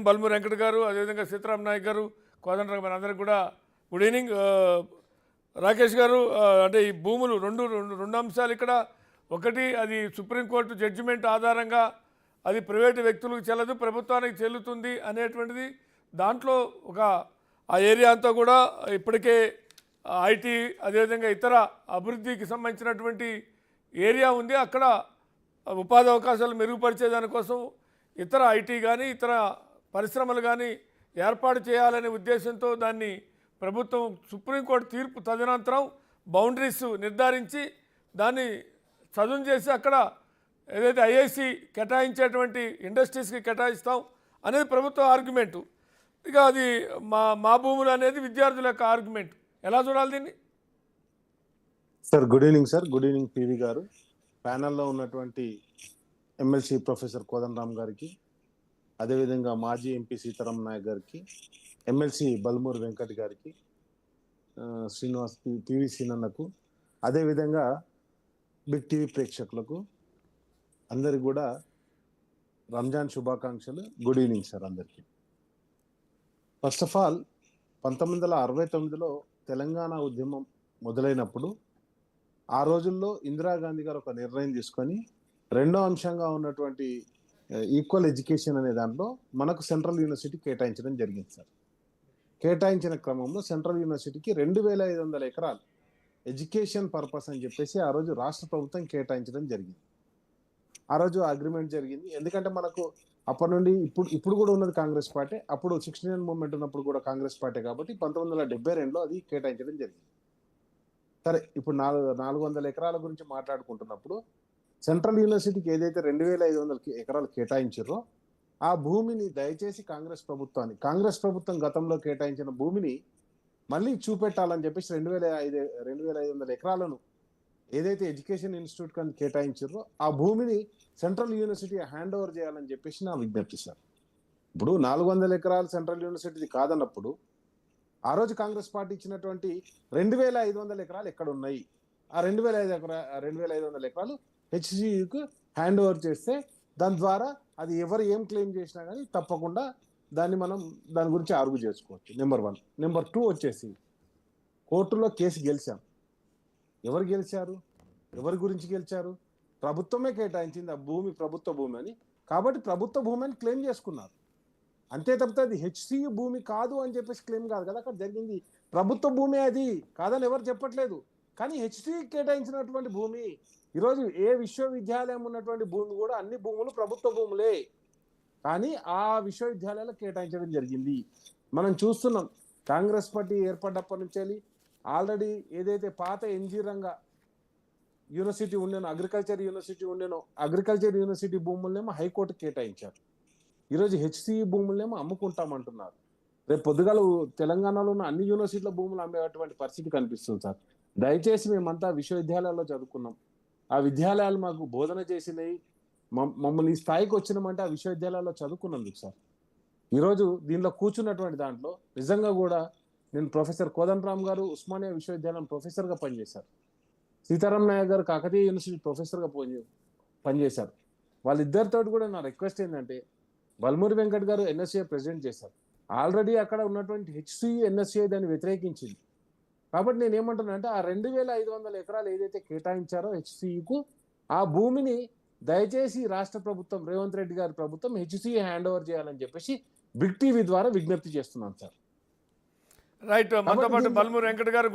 బల్మూరి వెంకట్ గారు, అదేవిధంగా సీతారాం నాయక్ గారు, కోదండరాం గారు అందరికి కూడా గుడ్ ఈవినింగ్. రాకేష్ గారు, అంటే ఈ భూములు రెండు అంశాలు ఇక్కడ. ఒకటి, అది సుప్రీంకోర్టు జడ్జిమెంట్ ఆధారంగా అది ప్రైవేటు వ్యక్తులకు చెల్లదు, ప్రభుత్వానికి చెల్లుతుంది అనేటువంటిది. దాంట్లో ఒక ఆ ఏరియా అంతా కూడా ఇప్పటికే ఐటీ అదేవిధంగా ఇతర అభివృద్ధికి సంబంధించినటువంటి ఏరియా ఉంది. అక్కడ ఉపాధి అవకాశాలు మెరుగుపరిచే దానికోసం ఇతర ఐటీ కానీ ఇతర పరిశ్రమలు కానీ ఏర్పాటు చేయాలనే ఉద్దేశంతో దాన్ని ప్రభుత్వం సుప్రీంకోర్టు తీర్పు తదనంతరం బౌండరీస్ నిర్ధారించి దాన్ని చదును చేసి అక్కడ ఏదైతే ఐఐసి కేటాయించేటువంటి ఇండస్ట్రీస్కి కేటాయిస్తాం అనేది ప్రభుత్వ ఆర్గ్యుమెంటు. ఇక అది మా భూములు అనేది విద్యార్థుల యొక్క ఆర్గ్యుమెంట్. ఎలా చూడాలి దీన్ని? Sir good evening. Sir good evening PV గారు, ప్యానెల్లో ఉన్నటువంటి ఎమ్మెల్సీ ప్రొఫెసర్ కోదండరాం గారికి, అదేవిధంగా మాజీ ఎంపీ సీతారాం నాయక్ గారికి, ఎమ్మెల్సీ బల్మూరి వెంకట్ గారికి, శ్రీనివాస్ పివి సీనన్నకు, అదేవిధంగా బిగ్ టీవీ ప్రేక్షకులకు అందరికి కూడా రంజాన్ శుభాకాంక్షలు. గుడ్ ఈవినింగ్ సార్ అందరికీ. ఫస్ట్ ఆఫ్ ఆల్ 1969లో తెలంగాణ ఉద్యమం మొదలైనప్పుడు ఆ రోజుల్లో ఇందిరాగాంధీ గారు ఒక నిర్ణయం తీసుకొని రెండో అంశంగా ఉన్నటువంటి ఈక్వల్ ఎడ్యుకేషన్ అనే దాంట్లో మనకు సెంట్రల్ యూనివర్సిటీ కేటాయించడం జరిగింది సార్. కేటాయించిన క్రమంలో సెంట్రల్ యూనివర్సిటీకి 2500 ఎకరాలు ఎడ్యుకేషన్ పర్పస్ అని చెప్పేసి ఆ రోజు రాష్ట్ర ప్రభుత్వం కేటాయించడం జరిగింది. ఆ రోజు అగ్రిమెంట్ జరిగింది. ఎందుకంటే మనకు అప్పటి నుండి ఇప్పుడు కూడా ఉన్నది కాంగ్రెస్ పార్టీ, అప్పుడు 69 మూవ్మెంట్ ఉన్నప్పుడు కూడా కాంగ్రెస్ పార్టీ, కాబట్టి 1972లో అది కేటాయించడం జరిగింది. సరే, ఇప్పుడు 400 ఎకరాల గురించి మాట్లాడుకుంటున్నప్పుడు సెంట్రల్ యూనివర్సిటీకి ఏదైతే 2500 ఎకరాలు కేటాయించారో ఆ భూమిని దయచేసి కాంగ్రెస్ ప్రభుత్వం గతంలో కేటాయించిన భూమిని మళ్ళీ చూపెట్టాలని చెప్పేసి 2500 ఎకరాలను ఏదైతే ఎడ్యుకేషన్ ఇన్స్టిట్యూట్ కానీ కేటాయించారో ఆ భూమిని సెంట్రల్ యూనివర్సిటీ హ్యాండ్ ఓవర్ చేయాలని చెప్పేసి నా విజ్ఞప్తి సార్. ఇప్పుడు 400 ఎకరాలు సెంట్రల్ యూనివర్సిటీ కాదన్నప్పుడు ఆ రోజు కాంగ్రెస్ పార్టీ ఇచ్చినటువంటి 2500 ఎకరాలు ఎక్కడ ఉన్నాయి? ఆ 2500 ఎకరాలు హెచ్సియుకు హ్యాండ్ ఓవర్ చేస్తే దాని ద్వారా అది ఎవరు ఏం క్లెయిమ్ చేసినా కానీ తప్పకుండా దాని గురించి ఆర్గ్యూ చేసుకోవచ్చు. నెంబర్ 1. నెంబర్ 2 వచ్చేసి కోర్టులో కేసు గెలిచాం. ఎవరు గెలిచారు? ఎవరి గురించి గెలిచారు? ప్రభుత్వమే కేటాయించింది ఆ భూమి, ప్రభుత్వ భూమి అని. కాబట్టి ప్రభుత్వ భూమి అని క్లెయిమ్ చేసుకున్నారు. అంతే తప్పితే అది హెచ్సియు భూమి కాదు అని చెప్పేసి క్లెయిమ్ కాదు కదా. అక్కడ జరిగింది ప్రభుత్వ భూమి, అది కాదని ఎవరు చెప్పట్లేదు. కానీ హెచ్సియు కేటాయించినటువంటి భూమి, ఈరోజు ఏ విశ్వవిద్యాలయం ఉన్నటువంటి భూమి కూడా అన్ని భూములు ప్రభుత్వ భూములే, కానీ ఆ విశ్వవిద్యాలయాలు కేటాయించడం జరిగింది. మనం చూస్తున్నాం కాంగ్రెస్ పార్టీ ఏర్పడ్డప్పటి నుంచి ఆల్రెడీ ఏదైతే పాత ఎన్జీ రంగా యూనివర్సిటీ ఉండేనో, అగ్రికల్చర్ యూనివర్సిటీ ఉండేనో, అగ్రికల్చర్ యూనివర్సిటీ భూములనేమో హైకోర్టు కేటాయించారు. ఈరోజు హెచ్సియు భూములనేమో అమ్ముకుంటామంటున్నారు. రేపు పొద్దుగాల తెలంగాణలో ఉన్న అన్ని యూనివర్సిటీల భూములు అమ్మేటువంటి పరిస్థితి కనిపిస్తుంది సార్. దయచేసి మేమంతా విశ్వవిద్యాలయాల్లో చదువుకున్నాం, ఆ విద్యాలయాలు మాకు బోధన చేసినాయి, మమ్మల్ని ఈ స్థాయికి వచ్చినామంటే ఆ విశ్వవిద్యాలయాల్లో చదువుకున్నందుకు సార్. ఈరోజు దీనిలో కూర్చున్నటువంటి దాంట్లో నిజంగా కూడా నేను ప్రొఫెసర్ కోదండరాం గారు ఉస్మానియా విశ్వవిద్యాలయం ప్రొఫెసర్గా పనిచేశారు, సీతారాం నాయక్ గారు కాకతీయ యూనివర్సిటీ ప్రొఫెసర్గా పనిచేశారు. వాళ్ళిద్దరితో కూడా నా రిక్వెస్ట్ ఏంటంటే, బల్మూరి వెంకట్ గారు ఎన్ఎస్ఏ ప్రెసిడెంట్ చేశారు. ఆల్రెడీ అక్కడ ఉన్నటువంటి హెచ్సియు ఎన్ఎస్ఏ దాన్ని వ్యతిరేకించింది. కాబట్టి నేను ఏమంటున్నానంటే ఆ 2500 ఎకరాలు ఏదైతే కేటాయించారో హెచ్సియుకు, ఆ భూమిని దయచేసి రాష్ట్ర ప్రభుత్వం, రేవంత్ రెడ్డి గారి ప్రభుత్వం హెచ్సియు హ్యాండ్ ఓవర్ చేయాలని చెప్పేసి బిగ్ టీవీ ద్వారా విజ్ఞప్తి చేస్తున్నాను సార్. రైట్. మనతో పాటు బల్మూరి వెంకట్ గారు.